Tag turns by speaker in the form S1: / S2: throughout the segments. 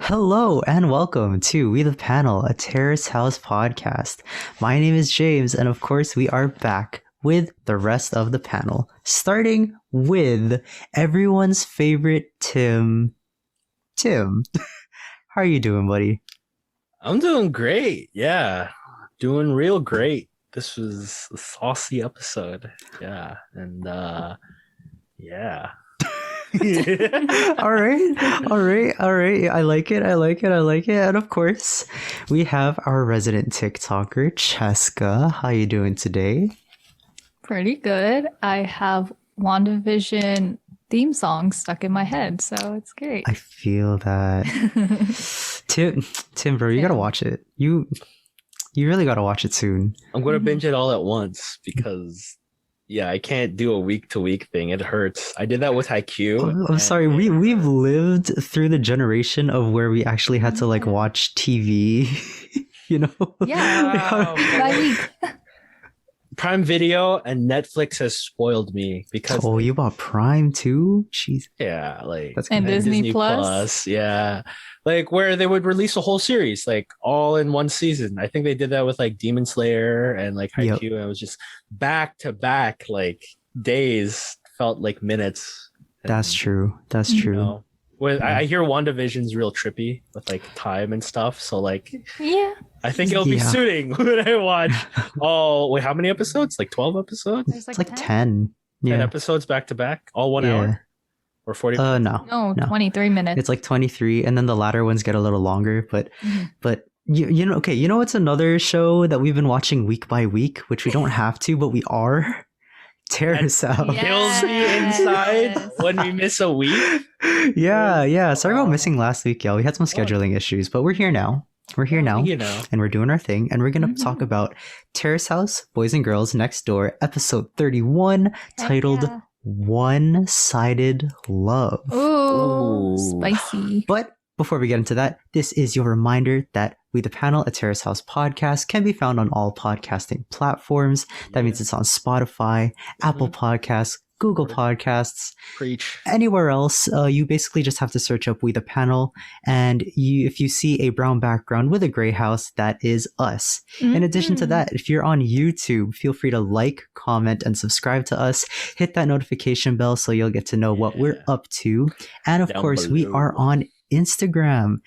S1: Hello and welcome to We the Panel, a Terrace House Podcast. My name is James, and of course, we are back with the rest of the panel, starting with everyone's favorite Tim. Tim, how are you doing, buddy?
S2: I'm doing great. Yeah, doing real great. This was a saucy episode. Yeah, and yeah.
S1: all right. I like it. And of course, we have our resident TikToker, Cheska. How you doing today?
S3: Pretty good. I have WandaVision theme song stuck in my head, so it's great.
S1: I feel that. Tim, bro, you gotta watch it. You really gotta watch it soon.
S2: I'm gonna binge it all at once because I can't do a week to week thing. It hurts. I did that with Haikyuu.
S1: I'm sorry. We've lived through the generation of where we actually had to like watch TV. You know?
S3: Yeah. By week.
S2: Prime Video and Netflix has spoiled me because
S1: you bought Prime too? Jeez.
S2: Yeah, like
S1: that's
S3: and Disney Plus.
S2: Yeah. Like where they would release a whole series like all in one season. I think they did that with like Demon Slayer and like Haikyuu. Yep. And it was just back to back, like days felt like minutes.
S1: That's true. That's true.
S2: You know, I hear WandaVision's real trippy with like time and stuff. So like, I think it'll be suiting when I watch. Oh, wait, how many episodes? Like 12 episodes?
S1: It's like 10.
S2: 10 episodes back to back, all 1 hour or 40.
S3: No, 23 minutes.
S1: It's like 23, and then the latter ones get a little longer. But you know, okay, you know what's another show that we've been watching week by week, which we don't have to, but we are. Terrace House.
S2: Kills me inside when we miss a week.
S1: Yeah. Sorry about missing last week, y'all. We had some scheduling issues, but we're here now. And we're doing our thing. And we're going to talk about Terrace House, Boys and Girls Next Door, episode 31, titled One-Sided Love.
S3: Ooh, spicy.
S1: But before we get into that, this is your reminder that We the Panel, a Terrace House podcast, can be found on all podcasting platforms. That means it's on Spotify, Apple Podcasts, Google Podcasts, anywhere else. You basically just have to search up We the Panel, and if you see a brown background with a gray house, that is us. In addition to that, if you're on YouTube, feel free to like, comment, and subscribe to us. Hit that notification bell so you'll get to know what we're up to. And of course, we are on Instagram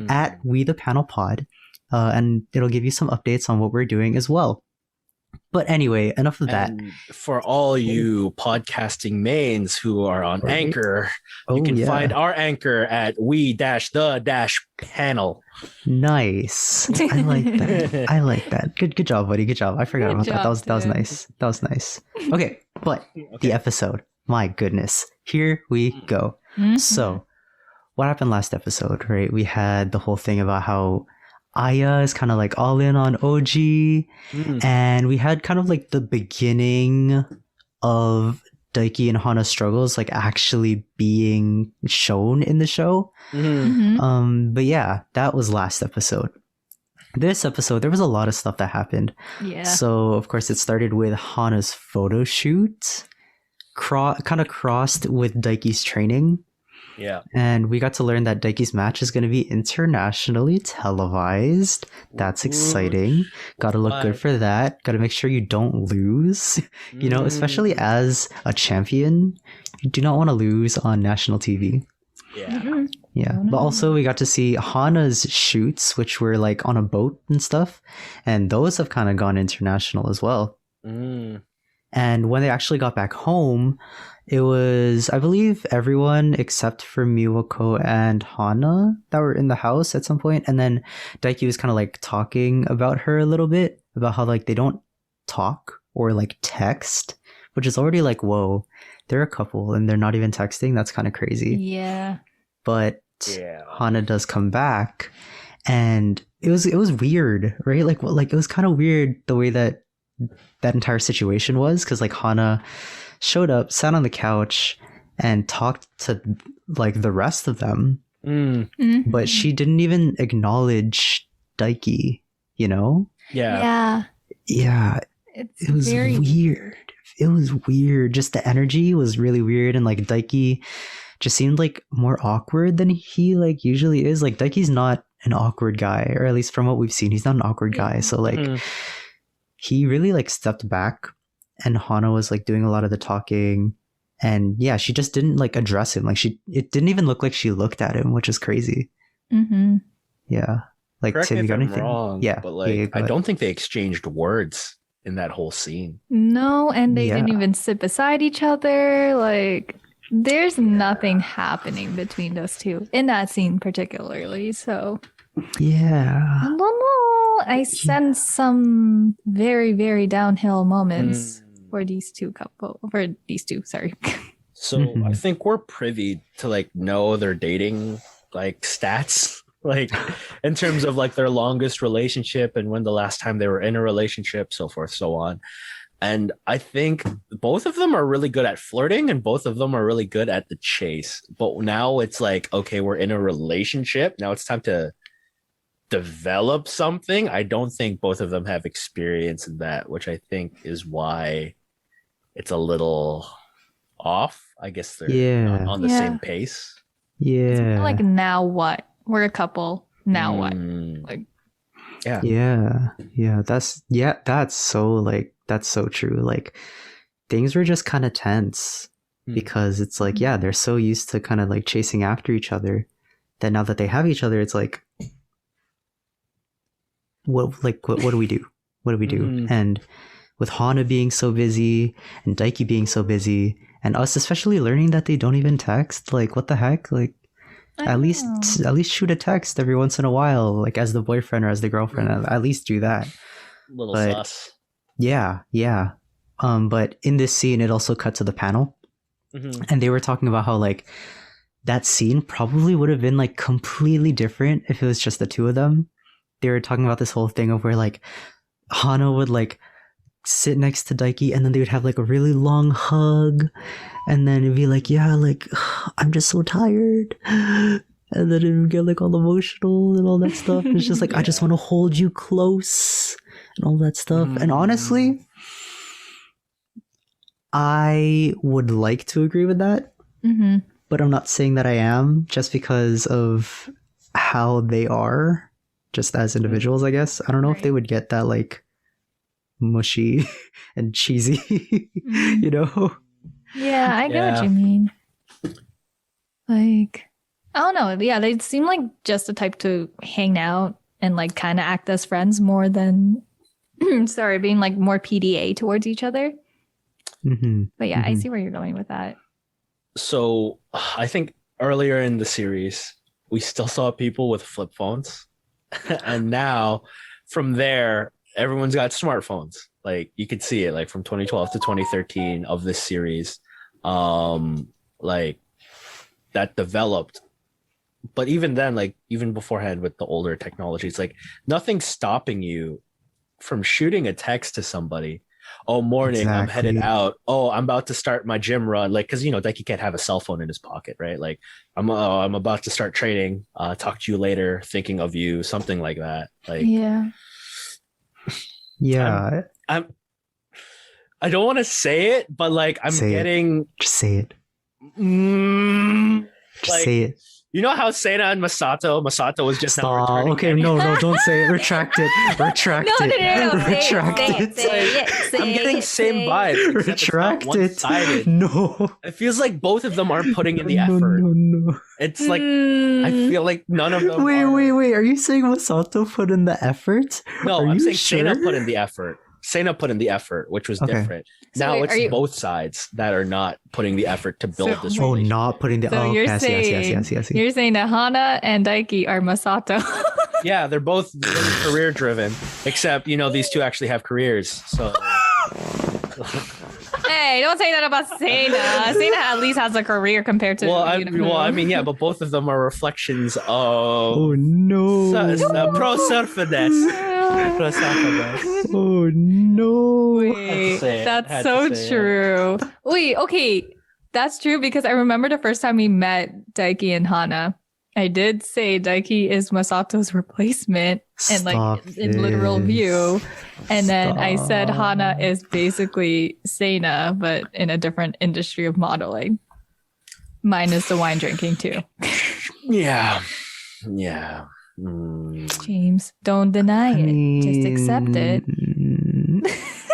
S1: at We the Panel Pod, and it'll give you some updates on what we're doing as well. But anyway, enough of that.
S2: For all you podcasting mains who are on Anchor, you can find our Anchor at we-the-panel. Nice.
S1: I like that. Good job, buddy. Good job. I forgot about that. That was nice. Okay, but the episode. My goodness. Here we go. So, what happened last episode, right? We had the whole thing about how Aya is kind of like all in on OG, and we had kind of like the beginning of Daiki and Hana's struggles like actually being shown in the show. But yeah, that was last episode. This episode, there was a lot of stuff that happened. So of course it started with Hana's photo shoot, kind of crossed with Daiki's training.
S2: Yeah.
S1: And we got to learn that Daiki's match is going to be internationally televised. That's exciting. Got to look good for that. Got to make sure you don't lose. You know, especially as a champion, you do not want to lose on national TV.
S2: Yeah.
S1: Yeah. But also we got to see Hana's shoots, which were like on a boat and stuff. And those have kind of gone international as well. And when they actually got back home, it was, I believe, everyone except for Miwako and Hana that were in the house at some point. And then Daiki was kind of like talking about her a little bit, about how like they don't talk or like text, which is already like, whoa, they're a couple and they're not even texting. That's kind of crazy.
S3: Yeah.
S1: But Hana does come back, and it was weird, right? Like it was kind of weird the way that entire situation was, because like Hana showed up, sat on the couch, and talked to like the rest of them, but she didn't even acknowledge Daiki, you know?
S3: Yeah.
S1: It was weird. It was weird. Just the energy was really weird, and like Daiki just seemed like more awkward than he like usually is. Like Daiki's not an awkward guy, or at least from what we've seen, he's not an awkward guy. So like he really like stepped back, and Hana was like doing a lot of the talking, and yeah, she just didn't like address him. Like it didn't even look like she looked at him, which is crazy. Yeah. Like,
S2: correct
S1: Tim,
S2: me
S1: you
S2: if
S1: got
S2: I'm
S1: anything?
S2: wrong,
S1: Yeah.
S2: but like
S1: yeah,
S2: I don't think they exchanged words in that whole scene.
S3: No, and they didn't even sit beside each other. Like, there's nothing happening between those two in that scene particularly. So
S1: Yeah.
S3: I don't know. I sense some very, very downhill moments for these two. Sorry.
S2: So I think we're privy to like know their dating like stats, like in terms of like their longest relationship and when the last time they were in a relationship, so forth, so on. And I think both of them are really good at flirting, and both of them are really good at the chase. But now it's like, okay, we're in a relationship. Now it's time to develop something. I don't think both of them have experience in that, which I think is why it's a little off. I guess they're not on the same pace.
S1: Yeah.
S3: Like, now what? We're a couple. Now what? Like,
S1: yeah. That's so true. Like, things were just kind of tense because it's like, yeah, they're so used to kind of like chasing after each other that now that they have each other, it's like, what do we do? What do we do? And with Hana being so busy and Daiki being so busy, and us especially learning that they don't even text, like, what the heck? Like, at least shoot a text every once in a while, like as the boyfriend or as the girlfriend. At least do that.
S2: Little sus.
S1: Yeah. But in this scene, it also cut to the panel, and they were talking about how like that scene probably would have been like completely different if it was just the two of them. They were talking about this whole thing of where like Hana would like sit next to Daiki, and then they would have like a really long hug, and then it'd be like, yeah, like, I'm just so tired, and then it would get like all emotional and all that stuff. It's just like, I just want to hold you close and all that stuff. And honestly, I would like to agree with that, but I'm not saying that I am, just because of how they are just as individuals, I guess. I don't know if they would get that like mushy and cheesy, you know?
S3: Yeah, I get what you mean. Like, I don't know. Yeah, they seem like just the type to hang out and like kind of act as friends more than, being like more PDA towards each other. But yeah, I see where you're going with that.
S2: So I think earlier in the series, we still saw people with flip phones. And now from there, everyone's got smartphones. Like, you could see it like from 2012 to 2013 of this series, like that developed. But even then, like even beforehand with the older technologies, like nothing's stopping you from shooting a text to somebody. Oh, morning, I'm headed out. Oh, I'm about to start my gym run. Like, because, you know, Daiki can't have a cell phone in his pocket, right? Like, I'm about to start training. Talk to you later. Thinking of you. Something like that. Like,
S1: yeah.
S2: I don't want to say it, but like
S1: just say it. Just say it.
S2: You know how Seina and Masato was just now returning.
S1: Okay, no, don't say it. Retract it. Retract it.
S2: I'm getting same vibe.
S1: Retract it. No.
S2: It feels like both of them aren't putting in the effort.
S1: No.
S2: It's like, I feel like none of them
S1: Wait. Are you saying Masato put in the effort?
S2: No, I'm saying Seina put in the effort. Seina put in the effort, which was different. So now it's both sides that are not putting the effort to build this relationship.
S1: Oh, not putting the...
S3: So
S1: yes.
S3: You're saying that Hana and Daiki are Masato.
S2: Yeah, they're both career driven, except, you know, these two actually have careers. So...
S3: Hey, don't say that about Seina. Seina at least has a career compared to...
S2: I mean, yeah, but both of them are reflections of...
S1: Oh, no.
S2: Pro-surfness.
S1: Oh, no.
S3: Wait, that's so true. Wait, okay. That's true, because I remember the first time we met Daiki and Hana. I did say Daiki is Masato's replacement and like in literal view. And then I said Hana is basically Seina, but in a different industry of modeling. Minus the wine drinking too.
S2: Yeah.
S3: James, don't deny it. Just accept it.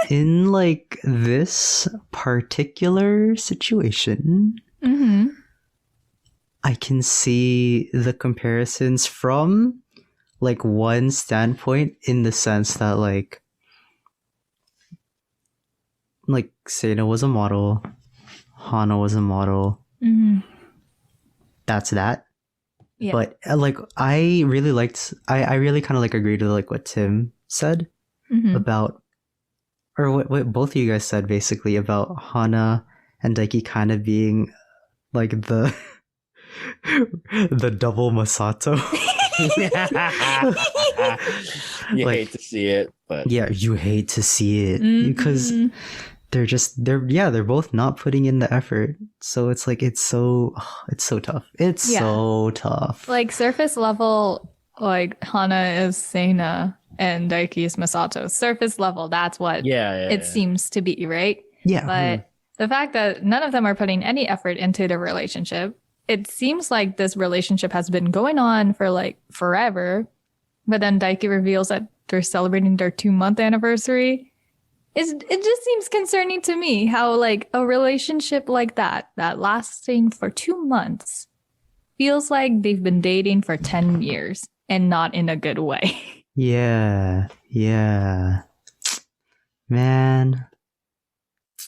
S1: In like this particular situation, I can see the comparisons from like one standpoint, in the sense that like Sena was a model, Hana was a model. That's that.
S3: Yeah.
S1: But like I really kind of like agreed with like what Tim said about, or what both of you guys said basically about Hana and Daiki kind of being like the double Masato.
S2: You hate to see it, but
S1: yeah, you hate to see it because they're both not putting in the effort. So it's like it's so tough. It's so tough.
S3: Like surface level, like Hana is Sena and Daiki is Masato. Surface level, that's what it seems to be, right?
S1: Yeah.
S3: But the fact that none of them are putting any effort into the relationship, it seems like this relationship has been going on for like forever. But then Daiki reveals that they're celebrating their 2-month anniversary. It just seems concerning to me how like a relationship like that lasting for 2 months feels like they've been dating for 10 years and not in a good way.
S1: Yeah. Man.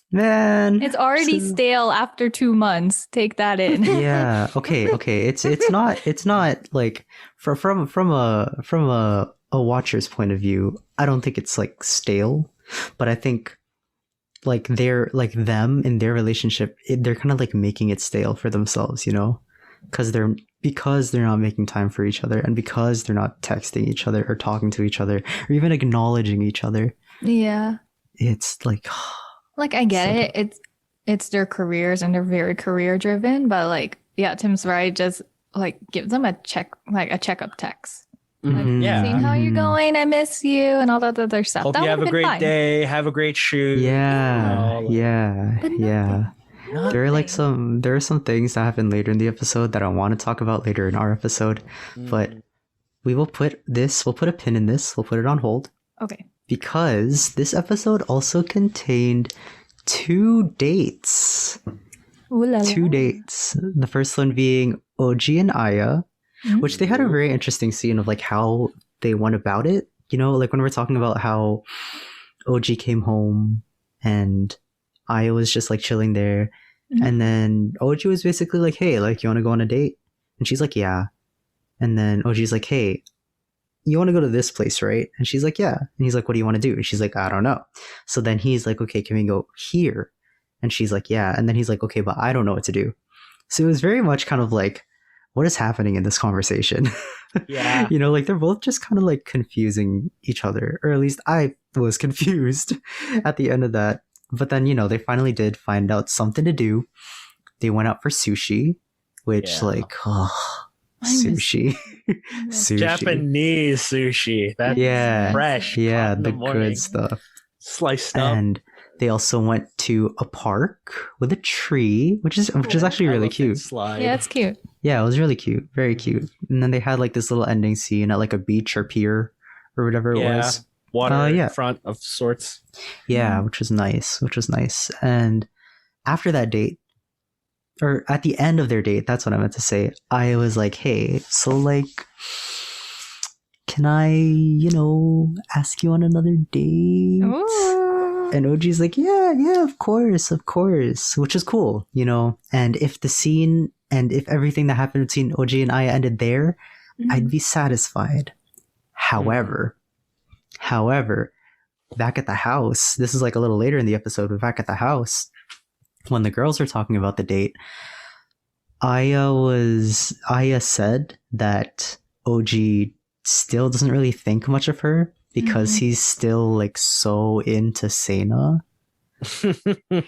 S3: It's already stale after 2 months. Take that in.
S1: Yeah. Okay. It's not like from a watcher's point of view, I don't think it's like stale. But I think like they're like them in their relationship, they're kind of like making it stale for themselves, you know, because they're not making time for each other, and because they're not texting each other or talking to each other or even acknowledging each other.
S3: Yeah,
S1: it's like
S3: I get it. It's their careers and they're very career driven, but like Tim's right. Just like give them a checkup text. Like, seeing how you're going, I miss you, and all that other stuff.
S2: Hope you have a great day. Have a great shoot.
S1: Yeah.
S3: But
S1: There are some things that happen later in the episode that I want to talk about later in our episode, but we'll put a pin in this. We'll put it on hold.
S3: Okay.
S1: Because this episode also contained 2 dates.
S3: Ooh la la.
S1: 2 dates. The first one being Oji and Aya, which they had a very interesting scene of like how they went about it. You know, like when we're talking about how Oji came home and Aya was just like chilling there. And then Oji was basically like, hey, like, you want to go on a date? And she's like, yeah. And then Oji's like, hey, you want to go to this place, right? And she's like, yeah. And he's like, what do you want to do? And she's like, I don't know. So then he's like, okay, can we go here? And she's like, yeah. And then he's like, okay, but I don't know what to do. So it was very much kind of like, what is happening in this conversation?
S2: Yeah.
S1: You know, like they're both just kind of like confusing each other, or at least I was confused at the end of that. But then, you know, they finally did find out something to do. They went out for sushi, which sushi. Sushi.
S2: Japanese sushi. That's fresh.
S1: Yeah, the good stuff.
S2: Sliced up.
S1: And they also went to a park with a tree, which is actually really cute.
S3: Yeah, it's cute.
S1: Yeah, it was really cute. Very cute. And then they had like this little ending scene at like a beach or pier or whatever it was.
S2: Water front of sorts.
S1: Yeah, which was nice. And after that date, or at the end of their date, that's what I meant to say, I was like, hey, so like, can I, you know, ask you on another date?
S3: Ooh.
S1: And Oji's like, yeah, of course, which is cool, you know. And if the scene and if everything that happened between Oji and Aya ended there, I'd be satisfied. However, back at the house, this is like a little later in the episode, but back at the house, when the girls are talking about the date, Aya said that Oji still doesn't really think much of her because he's still like so into Sena.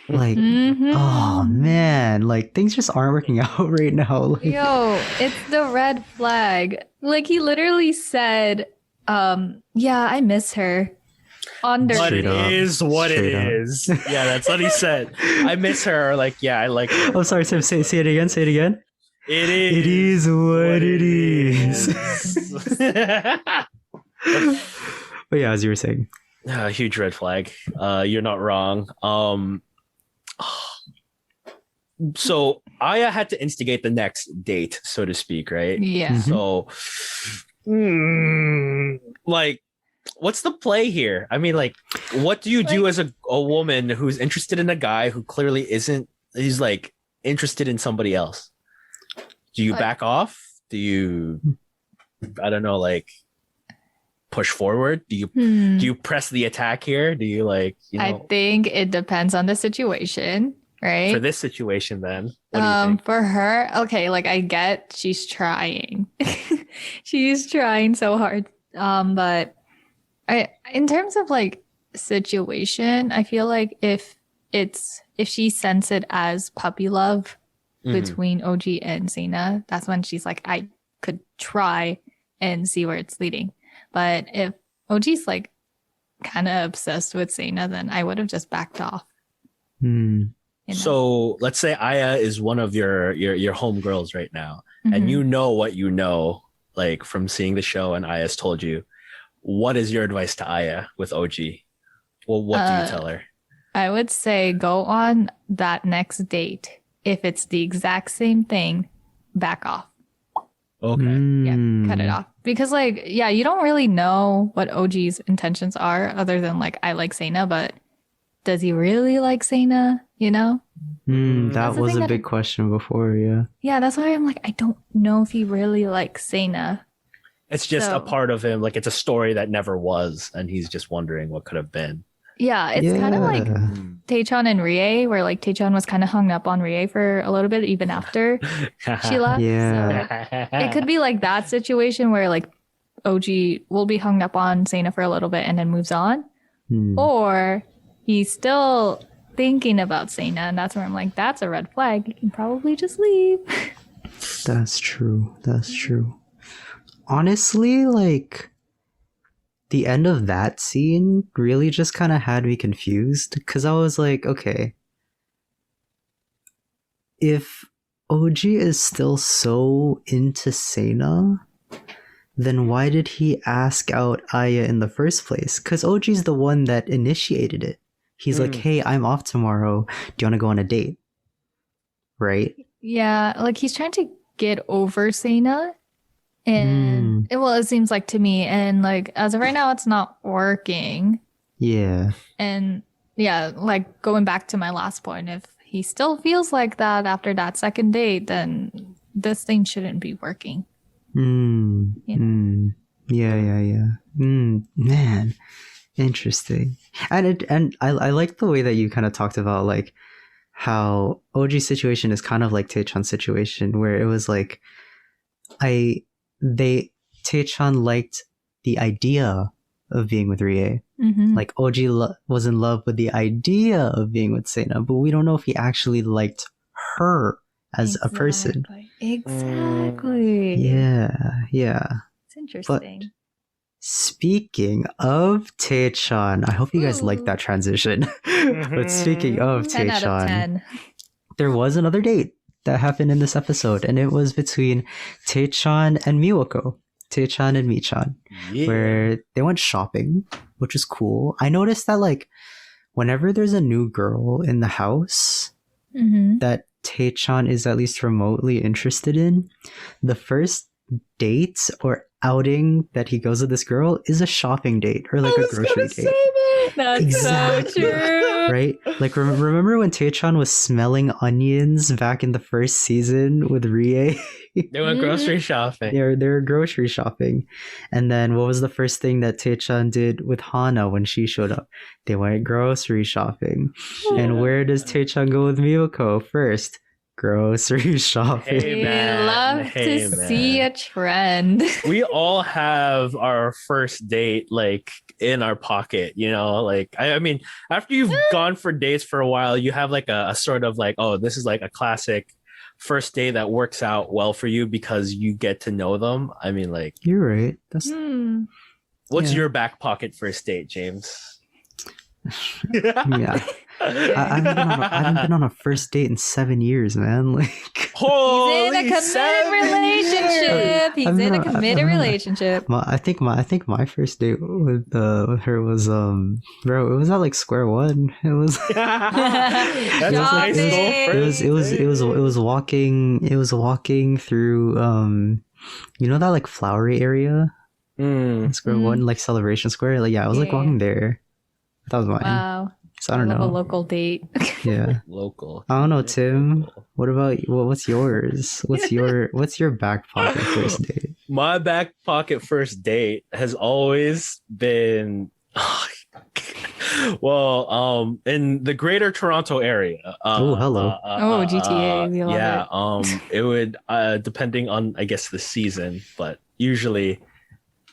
S1: Like, oh man, like things just aren't working out right now. Like,
S3: yo, it's the red flag. Like he literally said, yeah, I miss her. Under.
S2: But it
S1: Straight up.
S2: is what it
S1: Straight up.
S2: is. Yeah, that's what he said. I miss her. Like, yeah, I like her.
S1: Oh, sorry, Tim. Say it again. Say it again.
S2: It is.
S1: It is what it is. But yeah, as you were saying.
S2: Huge red flag. You're not wrong. So Aya had to instigate the next date, so to speak, right?
S3: Yeah.
S1: Mhm.
S2: So, like, what's the play here? I mean, like, what do you do as a woman who's interested in a guy who clearly isn't? He's like interested in somebody else. Do you back off? Do you, I don't know, like, push forward? Do you press the attack here? Do you like, you know?
S3: I think it depends on the situation, right?
S2: For this situation, then, what do you think?
S3: For her, okay, like I get she's trying. She's trying so hard. But in terms of like situation, I feel like if she sends it as puppy love between OG and Sena, that's when she's like, I could try and see where it's leading. But if OG's like kind of obsessed with Sena, then I would have just backed off.
S1: Hmm.
S3: You know?
S2: So let's say Aya is one of your homegirls right now, and you know what you know, like from seeing the show, and Aya's told you. What is your advice to Aya with OG? Well, what do you tell her?
S3: I would say go on that next date. If it's the exact same thing, back off.
S2: Okay.
S3: Yeah, cut it off. Because like, yeah, you don't really know what OG's intentions are other than like, I like Sena, but does he really like Sena? You know?
S1: That was a big question before, yeah.
S3: Yeah, that's why I'm like, I don't know if he really likes Sena.
S2: It's just a part of him, like it's a story that never was, and he's just wondering what could have been.
S3: Yeah, it's kind of like Taechan and Rie, where like Taechan was kind of hung up on Rie for a little bit, even after she left.
S1: Yeah.
S3: So it could be like that situation where like OG will be hung up on Sena for a little bit and then moves on. Or he's still thinking about Sena, and that's where I'm like, that's a red flag. You can probably just leave.
S1: That's true. That's true. Honestly, like, the end of that scene really just kind of had me confused, because I was like, okay, if OG is still so into Sena, then why did he ask out Aya in the first place? Because OG's the one that initiated it. He's like, hey, I'm off tomorrow. Do you want to go on a date? Right?
S3: Yeah, like he's trying to get over Sena. And it seems like to me, and like as of right now, it's not working.
S1: Yeah.
S3: And yeah, like going back to my last point, if he still feels like that after that second date, then this thing shouldn't be working. You know?
S1: Yeah. Man, interesting. And I like the way that you kind of talked about like how OG's situation is kind of like Taechan's situation, where it was like Taechan liked the idea of being with Rie. Like OG was in love with the idea of being with Sena, but we don't know if he actually liked her as a person.
S3: Exactly.
S1: Yeah.
S3: It's interesting.
S1: But speaking of Taechan, I hope you guys liked that transition. But speaking of
S3: 10 out of
S1: Taechan,
S3: 10.
S1: there was another date that happened in this episode, and it was between Taechan and Miwako. Taechan and Michan, where they went shopping, which is cool. I noticed that like whenever there's a new girl in the house that Taechan is at least remotely interested in, the first date or outing that he goes with this girl is a shopping date or like a grocery date.
S3: That's
S1: exactly.
S3: so true.
S1: Right? Like remember when Taechan was smelling onions back in the first season with Rie?
S2: They went grocery shopping.
S1: They were grocery shopping. And then what was the first thing that Taechan did with Hana when she showed up? They went grocery shopping. And where does Taechan go with Miyoko first? Grocery shopping.
S2: Hey,
S3: We
S2: man.
S3: love to see a trend.
S2: We all have our first date like in our pocket, you know, like I mean, after you've gone for dates for a while, you have like a sort of like, oh, this is like a classic first date that works out well for you because you get to know them. I mean, like,
S1: you're right. That's
S2: what's your back pocket first date, James?
S1: Yeah. I haven't been on a first date in 7 years, man. Like,
S3: he's in a committed relationship. He's in a committed relationship.
S1: I think my first date with her was bro, it was at like square one. It was
S2: That's nice.
S1: it was walking through you know that like flowery area? Square one, like Celebration Square. Like, yeah, I was like walking there. That was mine.
S3: Wow.
S1: So I don't know.
S3: A local date.
S1: Yeah.
S2: Local.
S1: I don't know, Tim. What about what's yours? What's your back pocket first date?
S2: My back pocket first date has always been well, in the greater Toronto area.
S1: Oh, hello.
S3: GTA. We love it.
S2: It would depending on, I guess, the season, but usually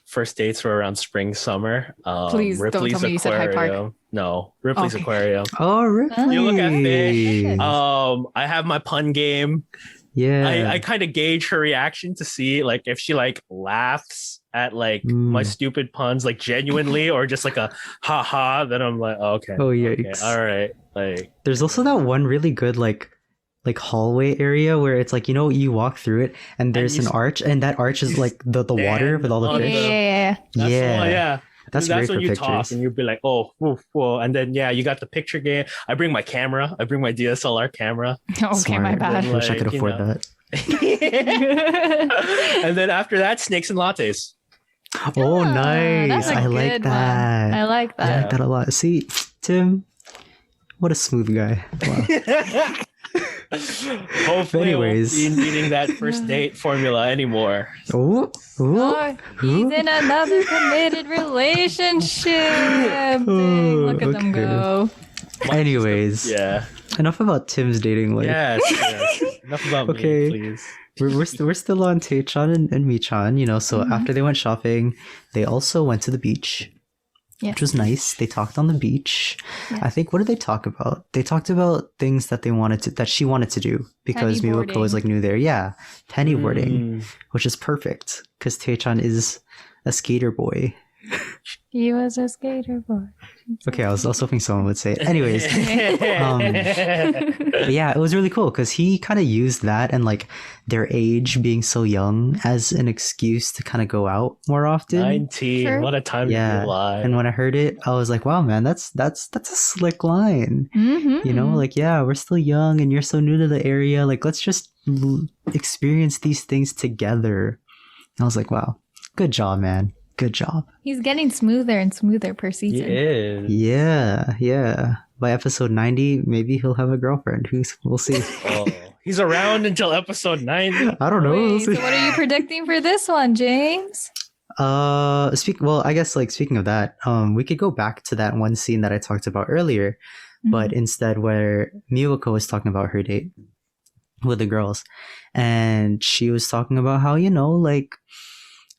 S2: first dates were around spring, summer.
S3: Please
S2: Ripley's
S3: don't tell me you said Hyde Park.
S2: Aquarium. No, Ripley's
S3: Okay.
S2: Aquarium.
S1: Oh, Ripley.
S2: You look at fish. I have my pun game.
S1: Yeah.
S2: I kind of gauge her reaction to see like if she like laughs at like my stupid puns like genuinely or just like a ha ha. Then I'm like, okay.
S1: Oh, yikes.
S2: Okay, all right. Like,
S1: There's also that one really good like hallway area where it's like, you know, you walk through it and there's an arch, and that arch is like the water with all the fish.
S3: Yeah.
S2: yeah.
S1: That's
S2: That's
S1: great
S2: when
S1: for
S2: you
S1: pictures.
S2: talk and you'd be like, oh, woof, whoa. And then, yeah, you got the picture game. I bring my camera. I bring my DSLR camera.
S3: Okay,
S1: Smart.
S3: my bad.
S1: I wish I could
S2: Like, you
S1: afford
S2: know.
S1: that.
S2: And then after that, snakes and lattes.
S1: Oh,
S3: Yeah,
S1: nice.
S3: that's a
S1: I like
S3: good
S1: that.
S3: one. I like
S1: I
S3: that.
S1: like that a lot. See, Tim, what a smooth guy. Wow.
S2: Hopefully,
S1: Anyways.
S2: I won't be needing that first date formula anymore.
S1: Oh,
S3: Oh, he's in another committed relationship. Look at them
S1: okay.
S3: go.
S1: Anyways,
S2: Yeah.
S1: enough about Tim's dating life.
S2: Yes. Enough about
S1: Okay.
S2: me, please.
S1: We're still on Tae-chan and Mi-chan, you know, so after they went shopping, they also went to the beach, which was nice. They talked on the beach.
S3: Yeah.
S1: I think, what did they talk about? They talked about things that she wanted to do because
S3: Pennyboarding.
S1: Miwako was like new there. Yeah, pennyboarding, which is perfect because Tae-chan is a skater boy.
S3: He was a skater boy.
S1: Okay, I was hoping someone would say it. Anyways, but yeah, it was really cool because he kind of used that and like their age being so young as an excuse to kind of go out more often.
S2: 19.
S3: Sure.
S2: What a time
S1: Yeah,
S2: to be alive.
S1: and when I heard it, I was like, "Wow, man, that's a slick line."
S3: Mm-hmm.
S1: You know, like, yeah, we're still young and you're so new to the area. Like, let's just experience these things together. And I was like, "Wow, good job, man. Good job."
S3: He's getting smoother and smoother per
S2: He
S3: season.
S2: is.
S1: Yeah. By episode 90, maybe he'll have a girlfriend. We'll see.
S2: Oh, he's around until episode 90.
S1: I don't know. We'll
S3: Wait, so
S1: see.
S3: what are you predicting for this one, James?
S1: I guess like speaking of that, we could go back to that one scene that I talked about earlier, but instead where Miwako was talking about her date with the girls, and she was talking about how, you know, like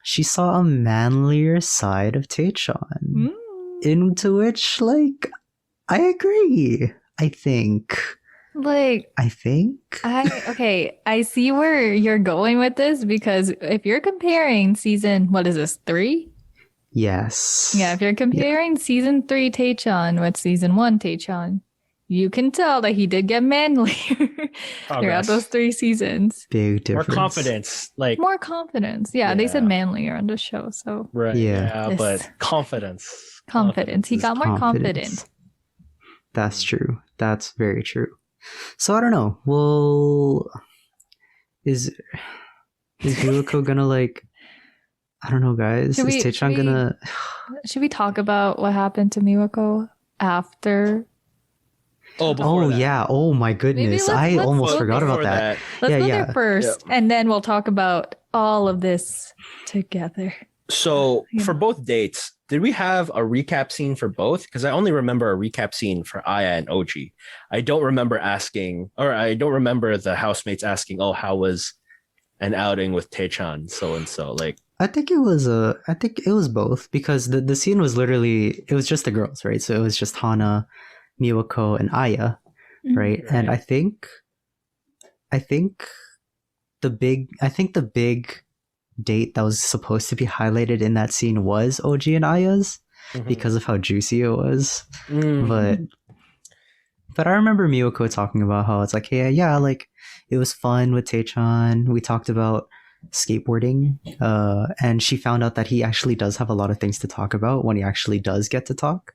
S1: she saw a manlier side of Tae-chan, into which, like, I agree. I think.
S3: I see where you're going with this, because if you're comparing season, what is this, 3?
S1: Yes.
S3: Yeah, if you're comparing season 3 Tae-chan with season 1 Tae-chan, you can tell that he did get manlier throughout those 3 seasons.
S1: Big
S2: More
S1: difference.
S2: confidence. Like,
S3: More confidence. Yeah, they said manlier on the show, so
S2: right.
S1: Yeah.
S2: But confidence.
S3: confidence. He
S1: is
S3: got more
S1: confidence.
S3: confident.
S1: That's true. That's very true. So I don't know. Well, is Miwako gonna like? I don't know, guys. Is Tae-chan gonna?
S3: Should we talk about what happened to Miwako after?
S2: Oh, that.
S1: Yeah. Oh my goodness. I almost
S3: go
S1: forgot about
S2: before
S1: that.
S3: Let's
S1: Yeah,
S3: go
S1: yeah.
S3: there first, and then we'll talk about all of this together.
S2: So
S3: Yeah.
S2: for both dates, did we have a recap scene for both? Because I only remember a recap scene for Aya and Oji. I don't remember the housemates asking, "Oh, how was an outing with Tae-chan so and so?" Like,
S1: I think it was both, because the scene was literally, it was just the girls, right? So it was just Hana, Miwako, and Aya, right? And I think the big date that was supposed to be highlighted in that scene was Oji and Aya's. because of how juicy it was. But I remember Miyoko talking about how it's like, hey, yeah, like it was fun with Taechan. We talked about skateboarding, and she found out that he actually does have a lot of things to talk about when he actually does get to talk.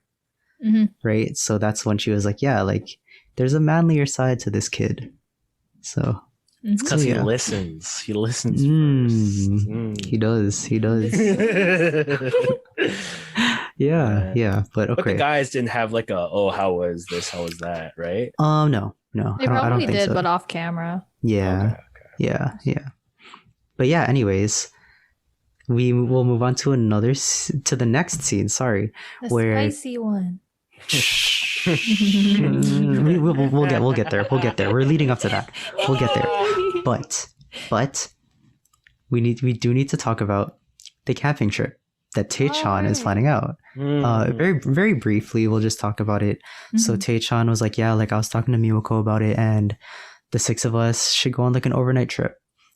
S1: Right? So that's when she was like, yeah, like there's a manlier side to this kid. So
S2: it's because he listens. He listens first.
S1: He does. Yeah. But okay.
S2: But the guys didn't have like a, oh, how was this? How was that? Right?
S1: No.
S3: They probably did, so. But off camera.
S1: Yeah. Okay. Yeah. But yeah, anyways, we will move on to the next scene. Sorry,
S3: the spicy one.
S1: We'll get there. We're leading up to that. We'll get there. But we do need to talk about the camping trip that Taechan is planning out. Very, very briefly, we'll just talk about it. So Taechan was like, yeah, like I was talking to Miyoko about it, and the 6 of us should go on like an overnight trip.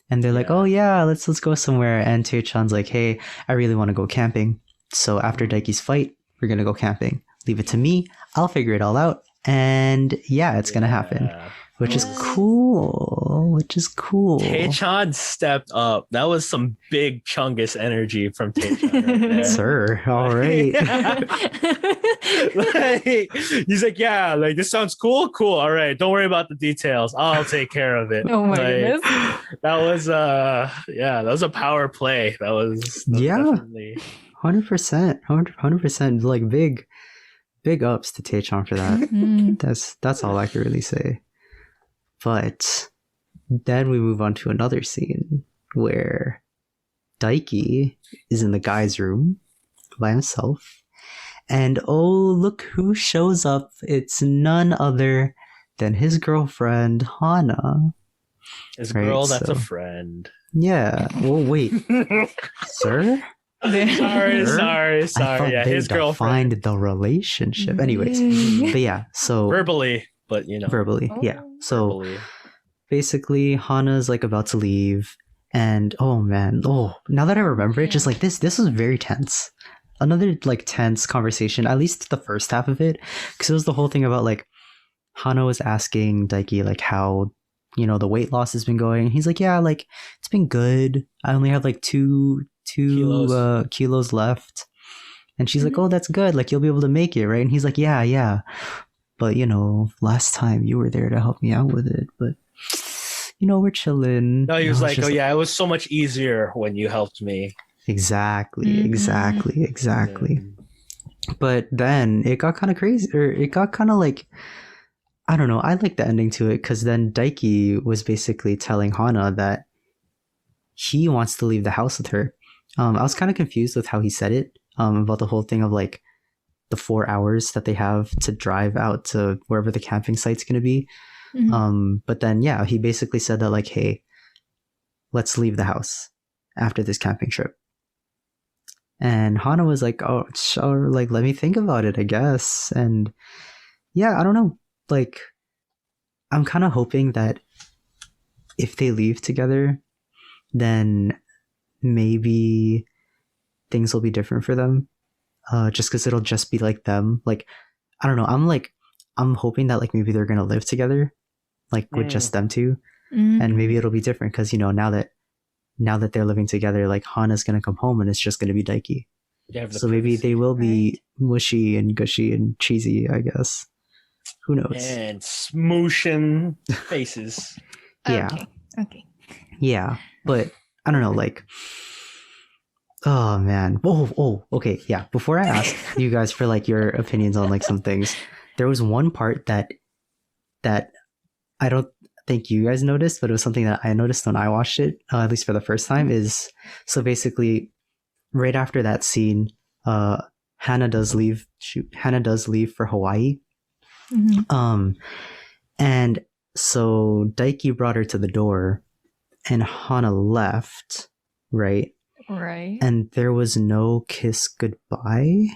S1: And they're like, oh yeah, let's go somewhere. And Taechan's like, hey, I really want to go camping. So after Daiki's fight, we're gonna go camping. Leave it to me. I'll figure it all out. And yeah, it's gonna happen. Which is cool.
S2: Taechan stepped up. That was some big Chungus energy from Taechan right there.
S1: Sir, all right.
S2: Like, he's like, yeah, like this sounds cool. All right, don't worry about the details. I'll take care of it.
S3: Oh my goodness.
S2: That was that was a power play. That was definitely
S1: 100%. Like big ups to Taechan for that. That's all I can really say. But then we move on to another scene where Daiki is in the guy's room by himself. And oh, look who shows up. It's none other than his girlfriend, Hana.
S2: His girl that's a friend.
S1: Yeah. Well, wait. Sir?
S2: Sorry. Yeah, his girlfriend.
S1: Defined the relationship. Anyways. But yeah, so...
S2: Verbally. But
S1: verbally, yeah. So basically, Hana's like about to leave, and oh man, now that I remember it, just like this was very tense. Another like tense conversation, at least the first half of it, because it was the whole thing about like Hana was asking Daiki like how the weight loss has been going, and he's like, yeah, like it's been good. I only have like two kilos left, and she's like, oh, that's good. Like you'll be able to make it, right? And he's like, yeah. But, last time you were there to help me out with it. But, we're chilling.
S2: No, he was like, oh, yeah, it was so much easier when you helped me.
S1: Exactly. But then it got kind of crazy. Or it got kind of like, I don't know. I like the ending to it because then Daiki was basically telling Hana that he wants to leave the house with her. I was kind of confused with how he said it about the whole thing of like, the 4 hours that they have to drive out to wherever the camping site's going to be. But then, yeah, he basically said that like, hey, let's leave the house after this camping trip. And Hana was like, oh, sure, like, let me think about it, I guess. And yeah, I don't know. Like, I'm kind of hoping that if they leave together, then maybe things will be different for them. Just because it'll just be like them. Like, I don't know. I'm hoping that like maybe they're gonna live together, like with just them two, and maybe it'll be different because now that they're living together, like Hana's gonna come home and it's just gonna be Daiki. So maybe they will be mushy and gushy and cheesy, I guess. Who knows?
S2: And smooshing faces.
S1: Yeah.
S3: Okay.
S1: Yeah, but I don't know. Like. Oh man. Okay. Yeah. Before I ask you guys for like your opinions on like some things, there was one part that I don't think you guys noticed, but it was something that I noticed when I watched it, at least for the first time, is so basically right after that scene, Hana does leave for Hawaii. And so Daiki brought her to the door and Hana left, right?
S3: Right.
S1: And there was no kiss goodbye.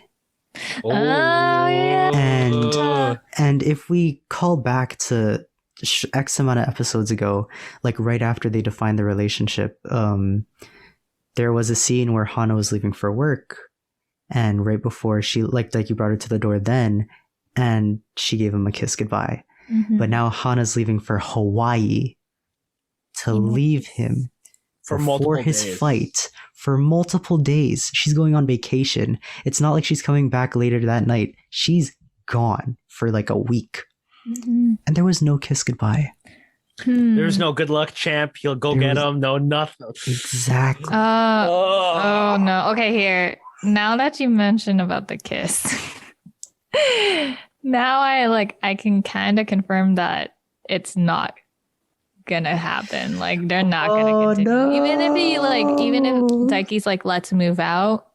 S3: Oh yeah.
S1: And if we call back to X amount of episodes ago, like right after they defined the relationship, there was a scene where Hana was leaving for work and right before she, like Daiki brought her to the door then, and she gave him a kiss goodbye. But now Hana's leaving for Hawaii to leave him
S2: for
S1: before his flight for multiple days. She's going on vacation. It's not like she's coming back later that night. She's gone for like a week. And there was no kiss goodbye.
S2: There was no good luck, champ. He'll go get him. No, nothing.
S1: Exactly.
S3: Oh no. Okay, here. Now that you mentioned about the kiss, now I can kind of confirm that it's not gonna happen. Like they're not gonna continue. No. Even if Daiki's like, let's move out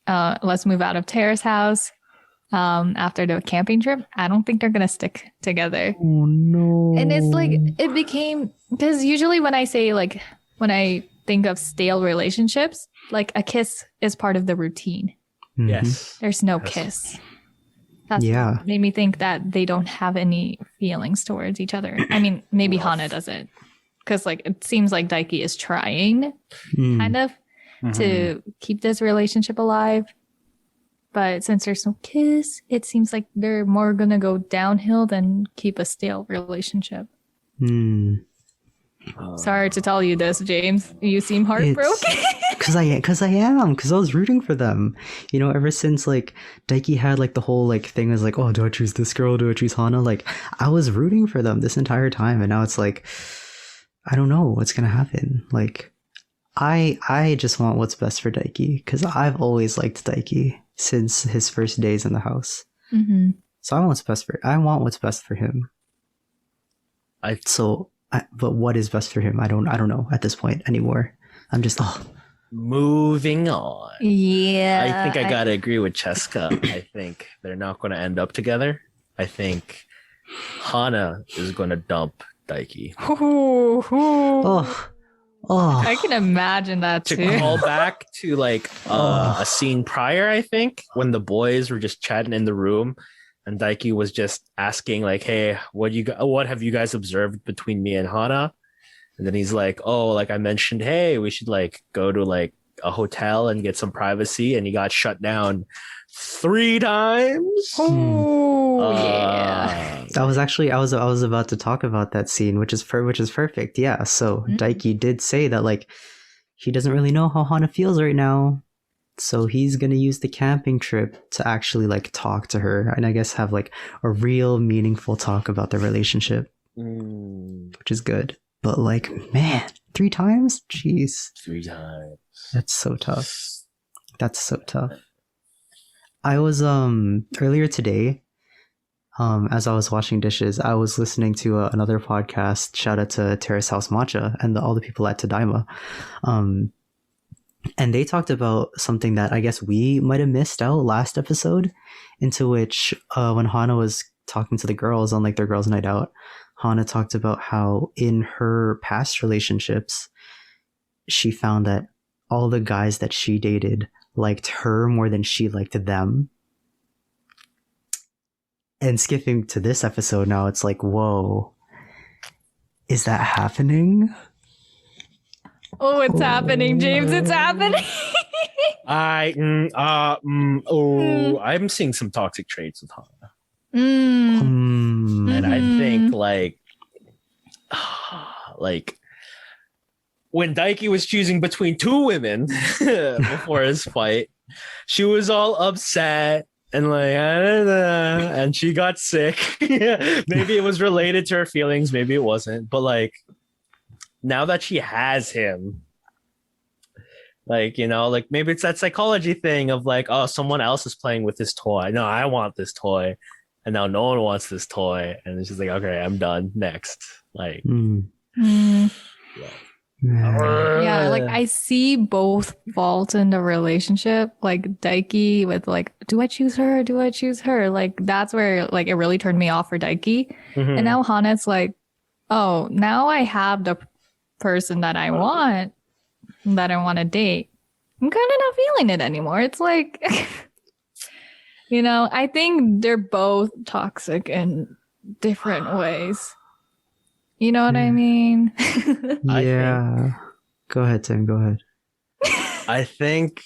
S3: of Terrace House after the camping trip, I don't think they're gonna stick together.
S1: Oh no.
S3: And it's like it became, because usually when I think of stale relationships, like a kiss is part of the routine.
S2: Yes.
S3: There's no kiss. That's what made me think that they don't have any feelings towards each other. I mean, maybe Hana doesn't, because like it seems like Daiki is trying kind of to keep this relationship alive. But since there's no kiss, it seems like they're more gonna go downhill than keep a stale relationship. Sorry to tell you this, James. You seem heartbroken.
S1: Because I was rooting for them. You know, ever since like Daiki had like the whole like thing was like, oh, do I choose this girl? Do I choose Hana? Like I was rooting for them this entire time, and now it's like I don't know what's gonna happen. Like I just want what's best for Daiki, because I've always liked Daiki since his first days in the house. So I want what's best for him. But what is best for him? I don't know at this point anymore. I'm just
S2: moving on.
S3: Yeah.
S2: I think I gotta agree with Cheska. I think they're not gonna end up together. I think Hana is gonna dump Daiki.
S3: I can imagine that too.
S2: To call back to like a scene prior, I think, when the boys were just chatting in the room, and Daiki was just asking like, "Hey, what have you guys observed between me and Hana?" And then he's like, "Oh, like I mentioned, hey, we should like go to like a hotel and get some privacy," and he got shut down 3 times.
S3: Yeah.
S1: I was about to talk about that scene, which is perfect. Yeah. So Daiki did say that like he doesn't really know how Hana feels right now. So he's going to use the camping trip to actually like talk to her and I guess have like a real meaningful talk about the relationship, which is good. But like, man, 3 times? Jeez.
S2: 3 times.
S1: That's so tough. I was, earlier today, as I was washing dishes, I was listening to another podcast. Shout out to Terrace House Matcha and all the people at Tadaima. And they talked about something that I guess we might have missed out last episode, into which when Hana was talking to the girls on like their girls' night out, Hana talked about how in her past relationships, she found that all the guys that she dated liked her more than she liked them. And skipping to this episode now, it's like, whoa, is that happening?
S3: Oh, it's happening, James. It's happening.
S2: I'm seeing some toxic traits with Hana. And I think like when Daiki was choosing between 2 women before his fight, she was all upset and like, and she got sick. Maybe it was related to her feelings, maybe it wasn't, but like now that she has him, like, you know, like maybe it's that psychology thing of like, oh, someone else is playing with this toy. No, I want this toy. And now no one wants this toy. And it's just like, okay, I'm done. Next. Like,
S3: yeah, like I see both faults in the relationship. Like Daiki with like, do I choose her? Do I choose her? Like that's where like it really turned me off for Daiki. And now Hana's like, oh, now I have the person that I want to date. I'm kind of not feeling it anymore. It's like, you know, I think they're both toxic in different ways. You know what I mean?
S1: Yeah. Go ahead, Tim. Go ahead.
S2: I think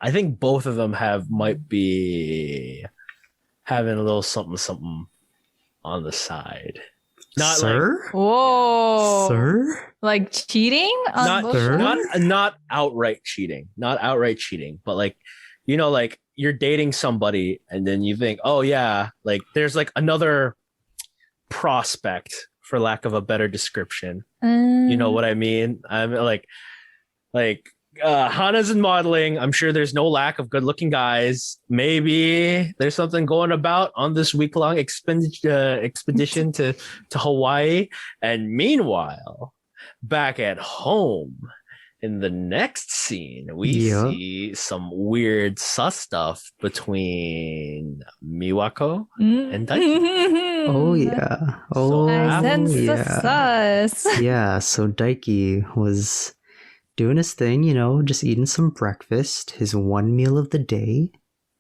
S2: I think both of them might be having a little something on the side. Not
S1: Sir?
S2: like
S3: Whoa.
S1: Sir?
S3: Like cheating?
S2: Not outright cheating. Not outright cheating, but like, you know, like you're dating somebody and then you think, oh yeah, like there's like another prospect, for lack of a better description. You know what I mean? I'm like Hana's in modeling. I'm sure there's no lack of good-looking guys. Maybe there's something going about on this week-long expedition to Hawaii. And meanwhile, back at home, in the next scene, we see some weird sus stuff between Miwako and Daiki.
S1: Oh yeah.
S3: I sense the sus.
S1: Yeah, so Daiki was doing his thing, you know, just eating some breakfast, his one meal of the day,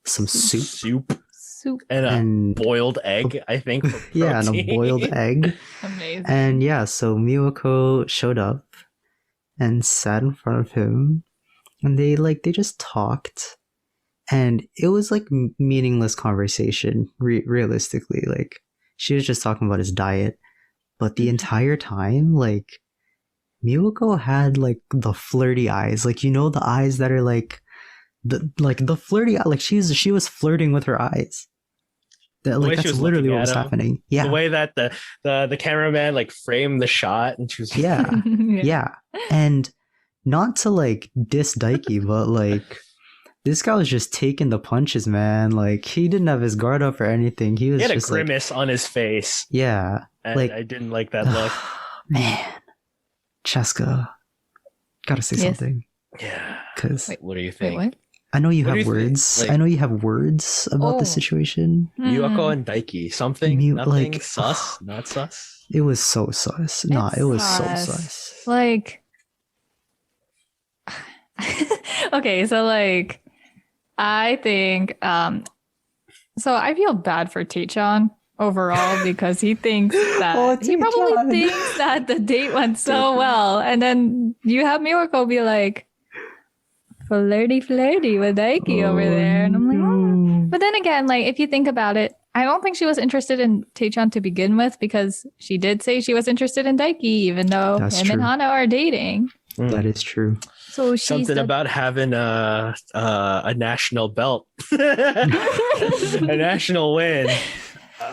S1: some soup.
S3: And
S2: a boiled egg, I think.
S1: Yeah, and a boiled egg.
S3: Amazing.
S1: And yeah, so Miwako showed up and sat in front of him, and they just talked, and it was like meaningless conversation. Realistically, like she was just talking about his diet, but the entire time, like, Miwako had like the flirty eyes, like, you know, the eyes that are like the flirty, like she was flirting with her eyes. That, like, that's literally what was happening. Yeah,
S2: the way that the cameraman like framed the shot, and she was
S1: yeah. And not to like diss Daiki, but like this guy was just taking the punches, man. Like he didn't have his guard up or anything. He had
S2: just a grimace on his face.
S1: Yeah,
S2: and like I didn't like that look.
S1: Man. Cheska, gotta say something.
S2: Yeah.
S1: Because
S2: what do you think?
S3: Wait,
S1: I know you have words.
S2: Like,
S1: I know you have words about the situation.
S2: Miwako and Daiki, nothing like, sus, not sus.
S1: It was so sus. Nah, it was so sus.
S3: Like, okay, so like, I think, so I feel bad for Taechan overall because he thinks that he probably thinks that the date went so well, and then you have Miwako be like flirty with Daiki over there, and I'm like, oh. But then again, like if you think about it, I don't think she was interested in Taechan to begin with, because she did say she was interested in Daiki, even though him and Hana are dating.
S1: That is true.
S3: So she's
S2: something about having a national belt, a national win.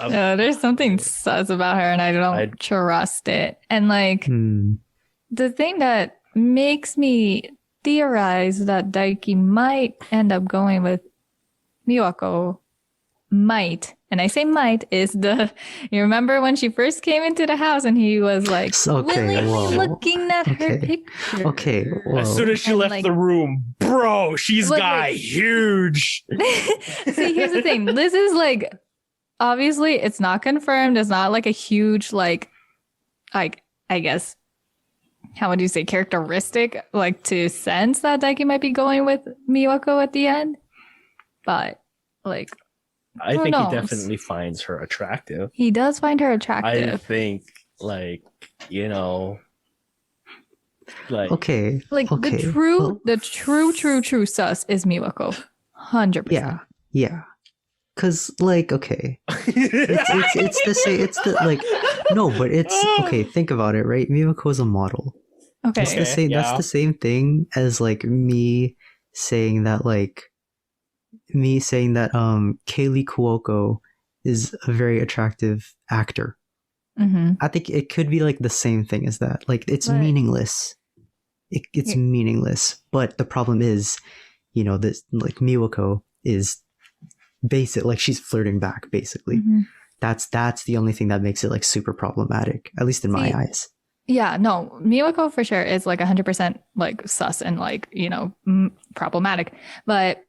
S3: No, there's something sus about her, and I don't trust it. And like the thing that makes me theorize that Daiki might end up going with Miwako, and I say might, is you remember when she first came into the house and he was like willingly looking at her picture.
S1: Okay. Whoa.
S2: As soon as she left the room, bro, she's got huge.
S3: See, here's the thing. This is like, obviously it's not confirmed. It's not like a huge, like I guess, how would you say, characteristic, like to sense that Daiki might be going with Miwako at the end. But like,
S2: I think he definitely finds her attractive.
S3: He does find her attractive.
S2: I think, like, you know, like
S3: the true sus is Miwako, 100%.
S1: Yeah. Cause like, okay, it's the same. It's the like, no, but it's okay. Think about it, right? Miwako is a model.
S3: Okay,
S1: it's the same. Yeah. That's the same thing as like me saying that Kaylee Cuoco is a very attractive actor. Mm-hmm. I think it could be like the same thing as that. Like it's meaningless. It's meaningless. But the problem is, you know, this like Miwako is basic, like she's flirting back basically. Mm-hmm. That's the only thing that makes it like super problematic, at least in my eyes.
S3: Yeah, no, Miwako for sure is like 100% like sus and like, you know, problematic. But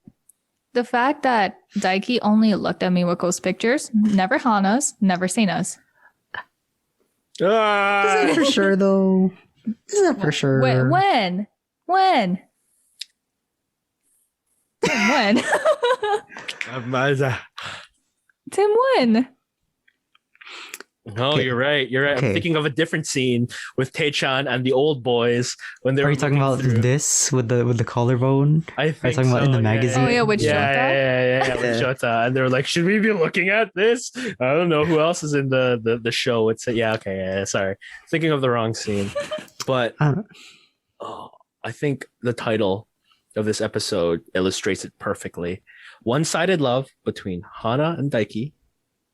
S3: the fact that Daiki only looked at Miwako's pictures, never Hana's, never Seina's.
S1: Is that for sure though? Is that for sure?
S3: When? Tim, when?
S2: No,
S1: Okay.
S2: you're right. You're right.
S1: Okay.
S2: I'm thinking of a different scene with Tae-chan and the old boys when they
S1: Are
S2: were
S1: you talking
S2: looking
S1: about
S2: through.
S1: this with the collarbone?
S2: I think
S1: talking about in the
S2: so,
S1: magazine?
S3: Oh, yeah, with
S2: yeah,
S3: Shota?
S2: yeah, with
S1: Yeah.
S2: Shota, and they were like, "Should we be looking at this?" I don't know who else is in the show. It's okay, yeah, sorry, thinking of the wrong scene, but
S1: I don't-
S2: I think the title of this episode illustrates it perfectly. One-sided love between Hana and Daiki,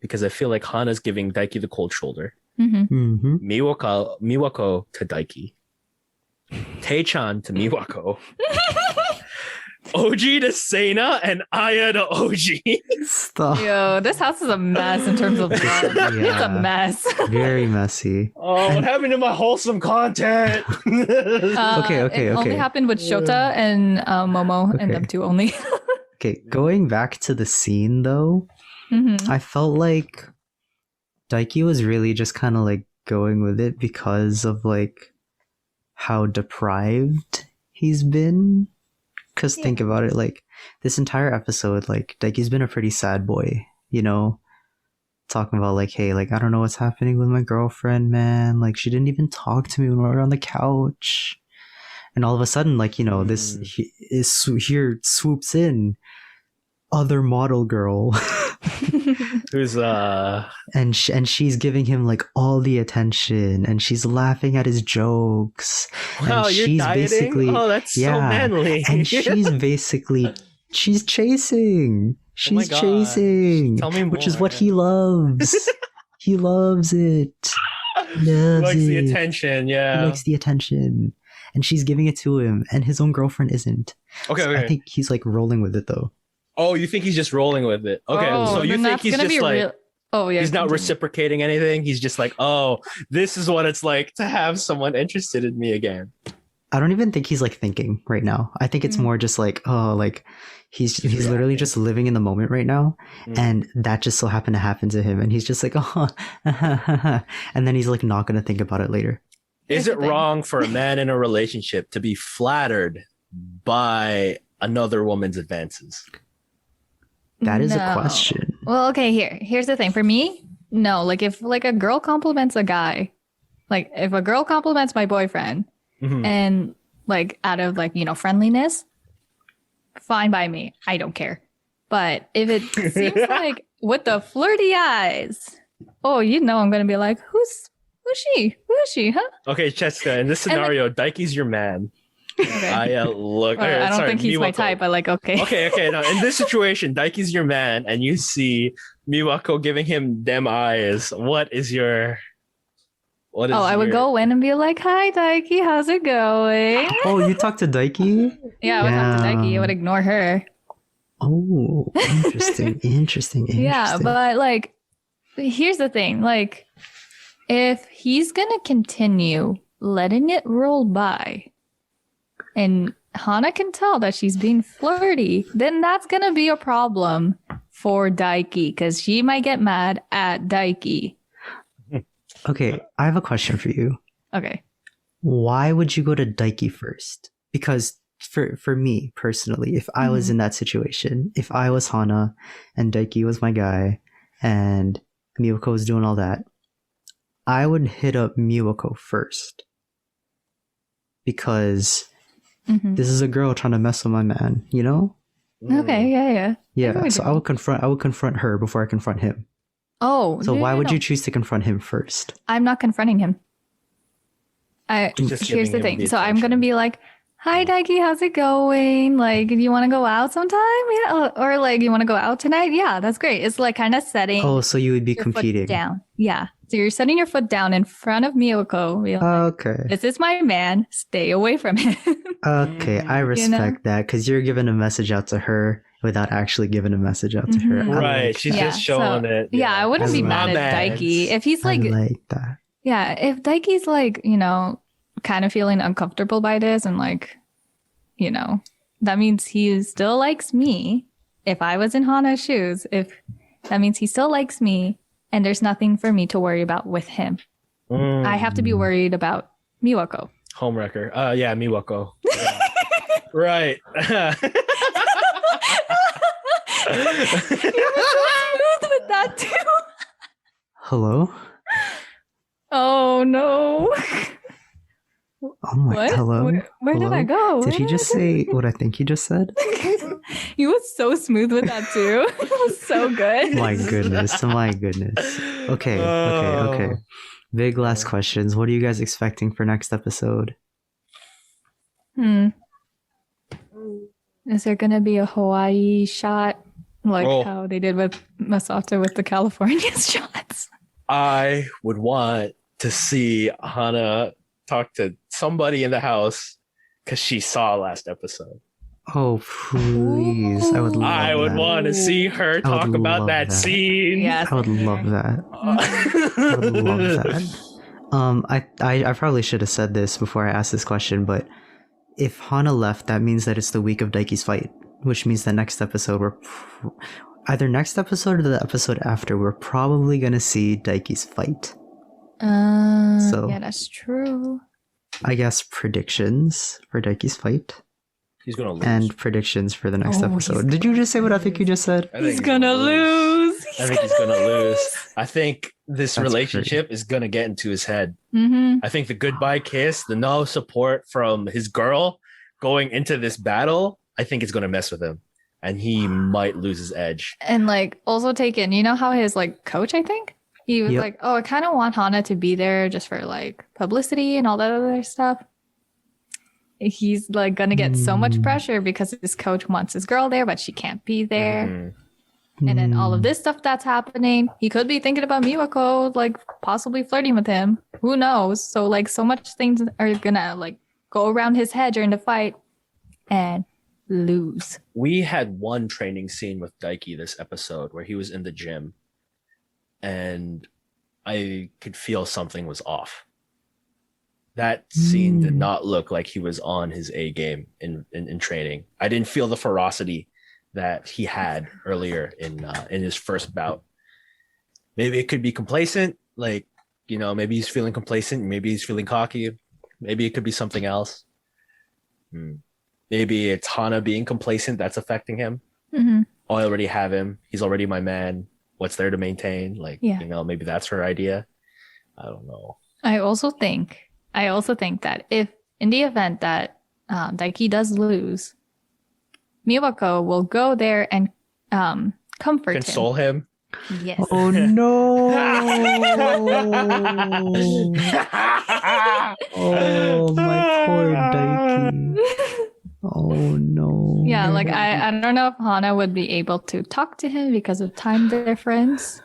S2: because I feel like Hana's giving Daiki the cold shoulder.
S3: Mm-hmm.
S2: Miwako to Daiki. Tae-chan to Miwako. Oji to Sena and Aya to Oji.
S1: Stop.
S3: Yo, this house is a mess in terms of love. It's a mess.
S1: Very messy.
S2: Oh, what happened to my wholesome content?
S1: Okay.
S3: It only happened with Shota and Momo and
S1: Okay.
S3: them two only.
S1: Okay, going back to the scene though,
S3: Mm-hmm.
S1: I felt like Daiki was really just kind of like going with it because of like how deprived he's been. Because think about it, like this entire episode, like Daiki's been a pretty sad boy, you know, talking about like, hey, like I don't know what's happening with my girlfriend, man. Like she didn't even talk to me when we were on the couch. And all of a sudden, like, you know, this here swoops in other model girl.
S2: Who's
S1: and she's giving him like all the attention and she's laughing at his jokes.
S2: wow,
S1: and
S2: you're
S1: she's
S2: dieting?
S1: basically
S2: Oh, that's so
S1: yeah,
S2: manly.
S1: and she's chasing. She's
S2: gosh.
S1: chasing.
S2: Tell me
S1: which is
S2: more.
S1: what he loves. He loves it. He loves
S2: likes the
S1: it.
S2: attention,
S1: He
S2: yeah.
S1: likes the attention. And she's giving it to him, and his own girlfriend isn't.
S2: Okay,
S1: So
S2: okay.
S1: I think he's like rolling with it though.
S2: Oh, you think he's just rolling with it? Okay, so you think he's just like
S3: Oh yeah.
S2: he's not
S3: continue.
S2: reciprocating anything? He's just like, oh, this is what it's like to have someone interested in me again.
S1: I don't even think he's like thinking right now. I think it's more just like, oh, like he's literally
S2: reacting.
S1: just living in the moment right now, and that just so happened to happen to him, and he's just like, oh, and then he's like not gonna think about it later.
S2: Is
S3: Here's
S2: it
S3: the thing.
S2: wrong for a man in a relationship to be flattered by another woman's advances?
S1: That is a
S3: No.
S1: question.
S3: Well, okay, here's the thing. For me, no. Like if like a girl compliments a guy, like if a girl compliments my boyfriend
S2: Mhm.
S3: and like out of like, you know, friendliness, fine by me. I don't care. But if it seems like with the flirty eyes, oh, you know I'm gonna be like, who's she? Who is she, huh?
S2: Okay, Cheska, in this
S3: And then-
S2: scenario, Daiki's your man.
S3: Okay.
S2: I look.
S3: Well, I don't
S2: sorry,
S3: think he's my
S2: Miwako.
S3: type, but like okay.
S2: Okay. No, in this situation, Daiki's your man, and you see Miwako giving him them eyes. What is your? What is?
S3: Oh, I would go in and be like, "Hi, Daiki, how's it going?"
S1: Oh, you talked to Daiki?
S3: Yeah, I would talk to
S1: Yeah.
S3: Daiki. I would ignore her.
S1: Oh, interesting.
S3: Yeah, but like, here's the thing: like, if he's gonna continue letting it roll by, and Hana can tell that she's being flirty, then that's gonna be a problem for Daiki because she might get mad at Daiki.
S1: Okay, I have a question for you.
S3: Okay.
S1: Why would you go to Daiki first? Because for me personally, if I was in that situation, if I was Hana and Daiki was my guy and Miwako was doing all that, I would hit up Miwako first. Because
S3: Mhm.
S1: this is a girl trying to mess with my man, you know?
S3: Okay. Yeah.
S1: Yeah,
S3: what
S1: so
S3: you
S1: I would confront her before I confront him.
S3: Oh.
S1: So why would
S3: no.
S1: you choose to confront him first?
S3: I'm not confronting him.
S2: Just
S3: Here's
S2: giving
S3: the
S2: him
S3: thing.
S2: the
S3: So I'm gonna
S2: attention.
S3: be like, "Hi, Daiki, how's it going? Like, do you want to go out sometime? Yeah, or like, you want to go out tonight? Yeah, that's great." It's like kind of setting
S1: Oh, so you would be
S3: your foot
S1: competing.
S3: down. Yeah, so you're setting your foot down in front of Miyoko. Be like,
S1: Okay.
S3: this is my man. Stay away from him.
S1: Okay, I respect that because you're giving a message out to her without actually giving a message out to her.
S3: Mhm.
S1: I
S2: Right,
S1: like
S2: she's
S1: that.
S2: just showing it.
S3: Yeah, I wouldn't
S1: I
S3: be
S1: like
S3: mad at
S2: that.
S3: Daiki if he's like,
S1: I like that.
S3: yeah, if Daiki's like, you know, kind of feeling uncomfortable by this and like, you know, that means he still likes me. If I was in Hana's shoes, if that means he still likes me and there's nothing for me to worry about with him. I have to be worried about Miwako.
S2: Homewrecker. Yeah, Miwako. Yeah. Right.
S3: You're so smooth with that too.
S1: Hello?
S3: Oh no.
S1: Oh my,
S3: What?
S1: hello?
S3: Where did
S1: Hello?
S3: I go?
S1: Did he just say what I think he just said?
S3: He was so smooth with that too. It was so good.
S1: My goodness. Okay. Big last questions. What are you guys expecting for next episode?
S3: Is there gonna be a Hawaii shot like how they did with Masato with the California shots?
S2: I would want to see Hana talk to somebody in the house because she saw last episode.
S1: Oh, please. I would love
S2: I would want to see her talk about that scene.
S3: Yes,
S1: I would love that. I would love that. I probably should have said this before I asked this question, but if Hana left, that means that it's the week of Daiki's fight, which means the next episode either next episode or the episode after, we're probably gonna see Daiki's fight.
S3: Yeah, that's true.
S1: I guess predictions for Daiki's fight.
S2: He's gonna lose.
S1: And predictions for the next episode. Did you just say what I think you just said?
S3: He's gonna lose.
S2: I think he's gonna lose. I think this relationship is gonna get into his head. I think the goodbye kiss, the no support from his girl going into this battle, I think it's gonna mess with him. And he might lose his edge.
S3: And like also taken, you know how his like coach, I think? He was like, oh, I kind of want Hana to be there just for like publicity and all that other stuff. He's like gonna get so much pressure because his coach wants his girl there, but she can't be there. And then all of this stuff that's happening, he could be thinking about Miwako, like possibly flirting with him. Who knows? So like so much things are gonna like go around his head during the fight and lose.
S2: We had one training scene with Daiki this episode where he was in the gym and I could feel something was off. That scene did not look like he was on his A game in training. I didn't feel the ferocity that he had earlier in his first bout. Maybe it could be complacent, like, you know, maybe he's feeling complacent, maybe he's feeling cocky, maybe it could be something else. Maybe it's Hana being complacent that's affecting him. I already have him. He's already my man. What's there to maintain? Like, you know, maybe that's her idea. I don't know.
S3: I also think that if in the event that Daiki does lose, Miwako will go there and
S2: console him.
S3: Yes.
S1: Oh no! Oh, my poor Daiki. Oh no.
S3: Yeah, like I don't know if Hana would be able to talk to him because of time difference.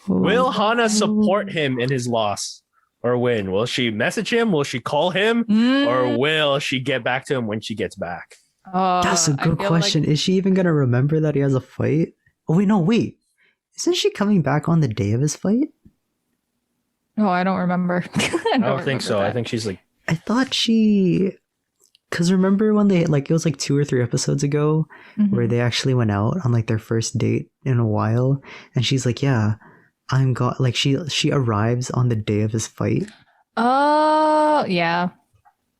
S2: Will Hana support him in his loss or win? Will she message him? Will she call him? Or will she get back to him when she gets back?
S1: That's a good question. Is she even going to remember that he has a fight? Oh, wait. Isn't she coming back on the day of his fight?
S3: Oh, I don't remember.
S2: I don't think so. That. I think she's like...
S1: I thought she... Because remember when they, like, it was like 2 or 3 episodes ago where they actually went out on like their first date in a while. And she's like, yeah, I'm got, like, she arrives on the day of his fight.
S3: Oh, yeah.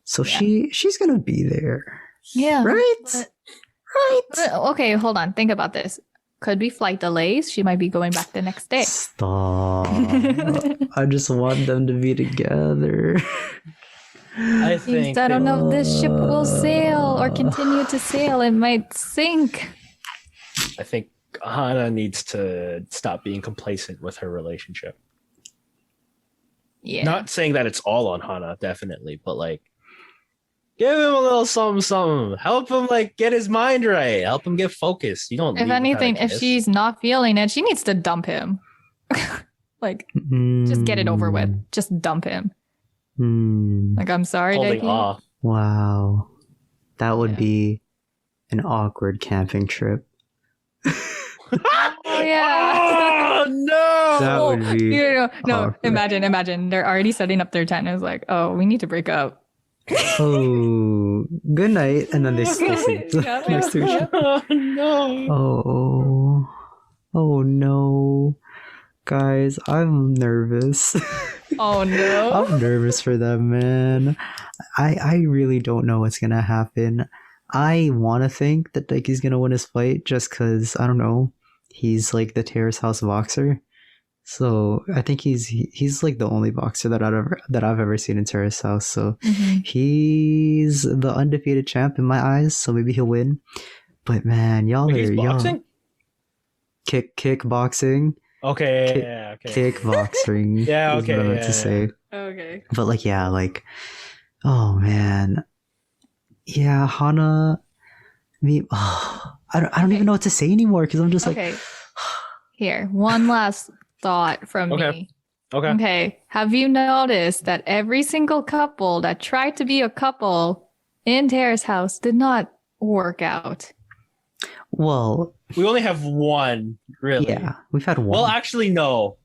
S1: So she's going to be there.
S3: Yeah.
S1: Right?
S3: But, okay, hold on. Think about this. Could be flight delays. She might be going back the next day.
S1: Stop. I just want them to be together.
S2: I think
S3: I don't know if this ship will sail or continue to sail. It might sink.
S2: I think Hana needs to stop being complacent with her relationship.
S3: Yeah.
S2: Not saying that it's all on Hana, definitely, but like give him a little something. Help him like get his mind right. Help him get focused. You don't.
S3: If anything, if she's not feeling it, she needs to dump him. Like, just get it over with. Just dump him. Like, I'm sorry,
S2: holding
S3: Daiki.
S2: off.
S1: Wow, that would be an awkward camping trip.
S3: Oh yeah.
S2: Oh no.
S1: That would be
S3: no. Imagine they're already setting up their tent. And it's like, oh, we need to break up.
S1: Oh, good night, and then they still sleep next to each other.
S2: Oh no.
S1: Oh no, guys, I'm nervous.
S3: Oh no.
S1: I'm nervous for them, man. I really don't know what's gonna happen. I want to think that Daiki's gonna win his fight just because, I don't know, he's like the Terrace House boxer. So I think he's like the only boxer that I've ever seen in Terrace House. So he's the undefeated champ in my eyes. So maybe he'll win. But man,
S2: He's boxing?
S1: Kickboxing.
S2: Okay.
S1: Kickboxing.
S2: Yeah,
S1: is
S2: okay.
S1: what I meant to say.
S3: Okay.
S1: But like, yeah, like, oh man, yeah, Hana. I don't even know what to say anymore because I'm just like.
S3: Okay. Here, one last thought from me. Okay. Have you noticed that every single couple that tried to be a couple in Terrace House did not work out?
S1: Well,
S2: we only have one, really.
S1: Yeah, we've had one.
S2: Well, actually, no.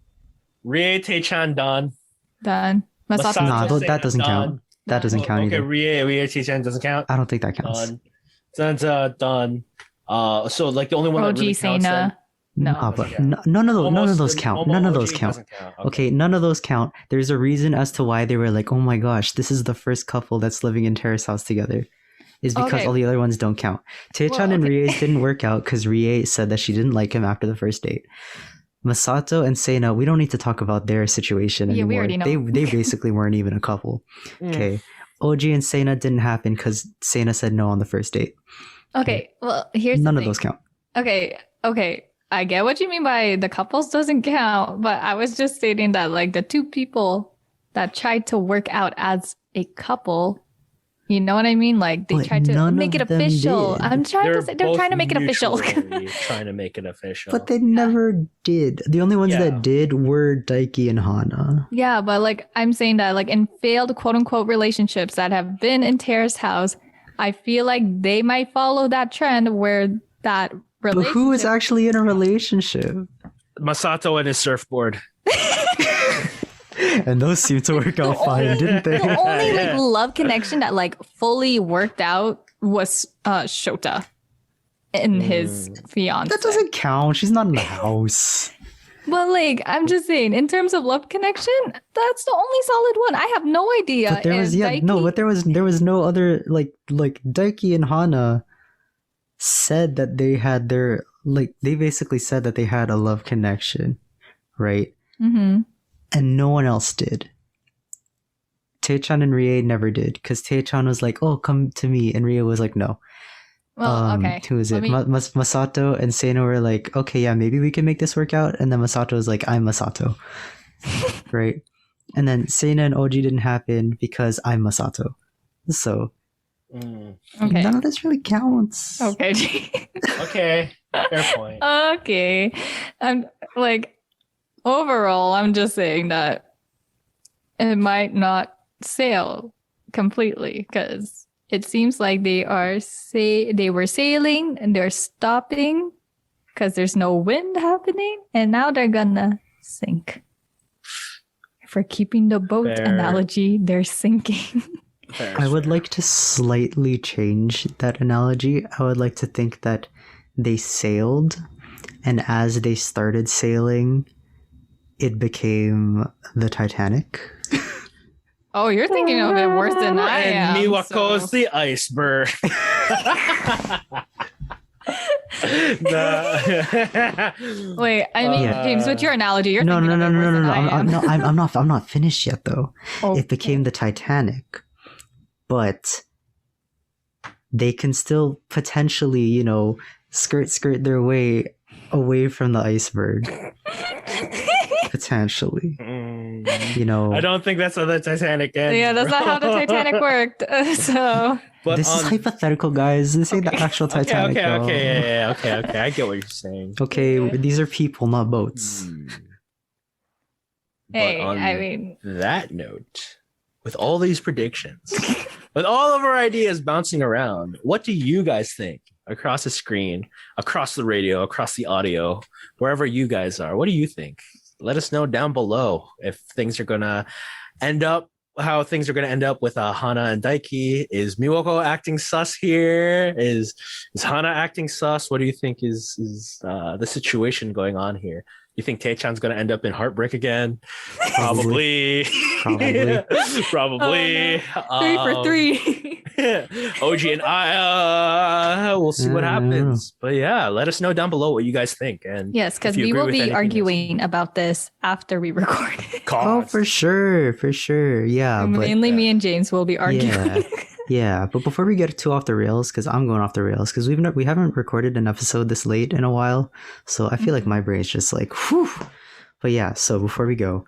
S2: Rie Tae-chan done.
S3: Masato.
S1: Nah, that doesn't count. That doesn't count either.
S2: Okay, Rie Tae-chan doesn't count.
S1: I don't think that counts.
S2: Done. Sansa done. So like the only one that really counts then.
S3: No,
S1: but none of those count. None of those count. Okay, none of those count. There's a reason as to why they were like, oh my gosh, this is the first couple that's living in Terrace House together. Is because all the other ones don't count. Tae-chan and Rie didn't work out because Rie said that she didn't like him after the first date. Masato and Seina, we don't need to talk about their situation anymore.
S3: We already know.
S1: They basically weren't even a couple. Okay. OG and Seina didn't happen because Seina said no on the first date.
S3: Okay, well, here's
S1: none
S3: the
S1: of
S3: thing.
S1: those count.
S3: Okay. I get what you mean by the couples doesn't count, but I was just stating that like the two people that tried to work out as a couple, you know what I mean? Like they tried to make it official. I'm trying to say they're trying to make it official.
S2: Trying to make it official.
S1: But they never did. The only ones that did were Daiki and Hana.
S3: Yeah, but like I'm saying that like in failed quote unquote relationships that have been in Terrace House, I feel like they might follow that trend where that
S1: But who is actually in a relationship?
S2: Masato and his surfboard.
S1: And those seemed to work out fine, didn't they?
S3: The only like love connection that like fully worked out was Shota and his fiance.
S1: That doesn't count. She's not in the house.
S3: But like I'm just saying, in terms of love connection, that's the only solid one. I have no idea.
S1: But there was there was no other like Daiki and Hana said that they had their they basically said that they had a love connection, right?
S3: Mm-hmm.
S1: And no one else did. Tae-chan and Rie never did because Tae-chan was like, "Oh, come to me," and Rie was like, "No."
S3: Well, okay.
S1: Who is it? Masato and Seino were like, "Okay, yeah, maybe we can make this work out." And then Masato was like, "I'm Masato," right? And then Seina and Oji didn't happen because I'm Masato. So.
S3: Okay.
S1: None of this really counts.
S3: Okay.
S2: Okay. Fair point.
S3: Okay. I'm like, overall, I'm just saying that it might not sail completely because it seems like they were sailing and they're stopping because there's no wind happening, and now they're gonna sink. For keeping the boat analogy, they're sinking.
S1: I would like to slightly change that analogy. I would like to think that they sailed, and as they started sailing, it became the Titanic.
S3: Oh, you're thinking of it worse than I am.
S2: And Miwako's the iceberg.
S3: Wait, I mean, James, what's your analogy? You're
S1: no.
S3: I'm
S1: I'm not finished yet, though.
S3: Okay.
S1: It became the Titanic. But they can still potentially, skirt their way away from the iceberg. Potentially.
S2: I don't think that's how the Titanic ends.
S3: Yeah, that's not how the Titanic worked.
S2: But
S1: this is hypothetical, guys. This ain't the actual Titanic.
S2: Okay. I get what you're saying.
S1: Okay, these are people, not boats.
S3: Hey, I mean,
S2: that note, with all these predictions, with all of our ideas bouncing around, what do you guys think? Across the screen, across the radio, across the audio, wherever you guys are, what do you think? Let us know down below if things are gonna end up how things are gonna end up with Hana and Daiki. Is Miwako acting sus here? Is Hana acting sus? What do you think is the situation going on here? You think Tae-chan's gonna end up in heartbreak again? Probably.
S1: Probably.
S2: Probably.
S3: Oh, no. 3 for 3.
S2: OG and I, we'll see what happens. But yeah, let us know down below what you guys think. And
S3: yes, because we will be arguing about this after we record it.
S1: Oh, for sure. Yeah.
S3: Mainly me and James will be arguing.
S1: Yeah, but before we get too off the rails, because I'm going off the rails, because we haven't recorded an episode this late in a while, so I feel like my brain's just like, whew. But yeah, so before we go,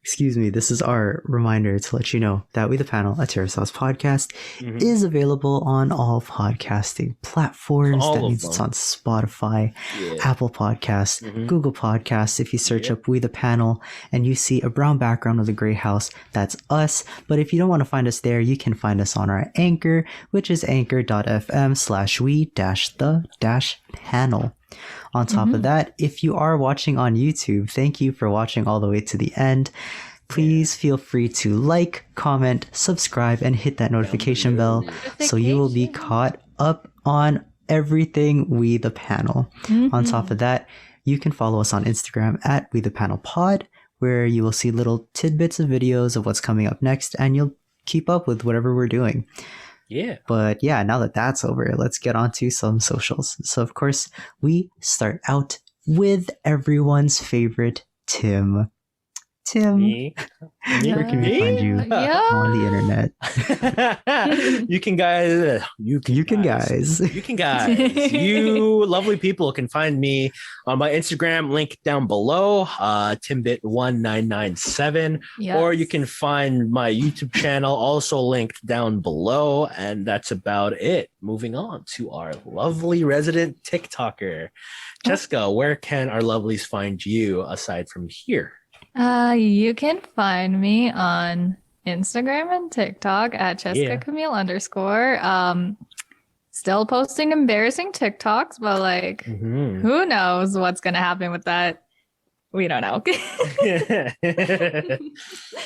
S1: excuse me, this is our reminder to let you know that We the Panel, a Terrace House podcast, is available on all podcasting platforms. That means it's on Spotify, Apple Podcasts, Google Podcasts. If you search up We the Panel and you see a brown background with a gray house, that's us. But if you don't want to find us there, you can find us on our Anchor, which is anchor.fm/we-the-panel. On top of that, if you are watching on YouTube, thank you for watching all the way to the end. Please feel free to like, comment, subscribe, and hit that notification bell so you will be caught up on everything We the Panel. On top of that, you can follow us on Instagram at We the Panel Pod, where you will see little tidbits of videos of what's coming up next, and you'll keep up with whatever we're doing.
S2: Yeah.
S1: But yeah, now that that's over, let's get on to some socials. So of course, we start out with everyone's favorite Tim.
S2: Me?
S1: Where can we find you on the internet?
S2: You guys. You lovely people can find me on my Instagram, link down below, Timbit1997. Or you can find my YouTube channel, also linked down below. And that's about it. Moving on to our lovely resident TikToker. Cheska, where can our lovelies find you aside from here?
S3: You can find me on Instagram and TikTok at Cheska Camille _ still posting embarrassing TikToks, but like, who knows what's gonna happen with that? We don't know.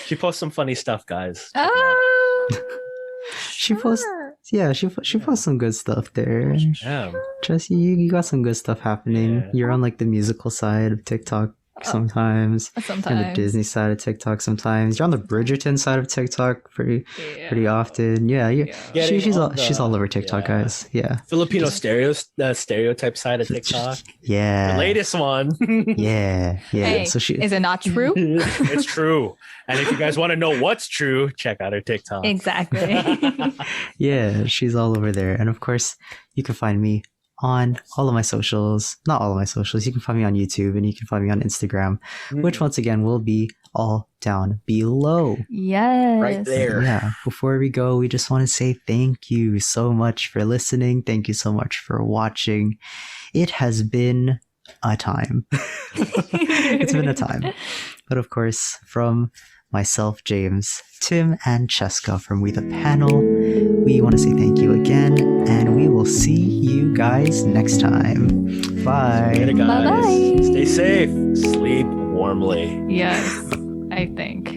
S2: She posts some funny stuff, guys.
S1: She posts some good stuff there. Jesse, you got some good stuff happening. You're on like the musical side of TikTok sometimes. And the Disney side of TikTok sometimes. You're on the Bridgerton side of TikTok pretty often. She's all over TikTok, guys. Yeah.
S2: Filipino stereotype side of TikTok.
S1: Yeah.
S2: The latest one.
S1: Yeah.
S3: Hey, so is it not true?
S2: It's true. And if you guys want to know what's true, check out her TikTok.
S3: Exactly.
S1: Yeah, she's all over there. And of course, you can find me on all of my socials. Not all of my socials. You can find me on YouTube and you can find me on Instagram, which once again will be all down below.
S3: Yes.
S2: Right there.
S1: Yeah. Before we go, we just want to say thank you so much for listening. Thank you so much for watching. It has been a time. It's been a time. But of course, from myself, James, Tim, and Cheska from We the Panel, we want to say thank you again, and we will see you guys next time. Bye.
S2: Later, guys.
S3: Bye-bye.
S2: Stay safe. Sleep warmly.
S3: Yes, I think.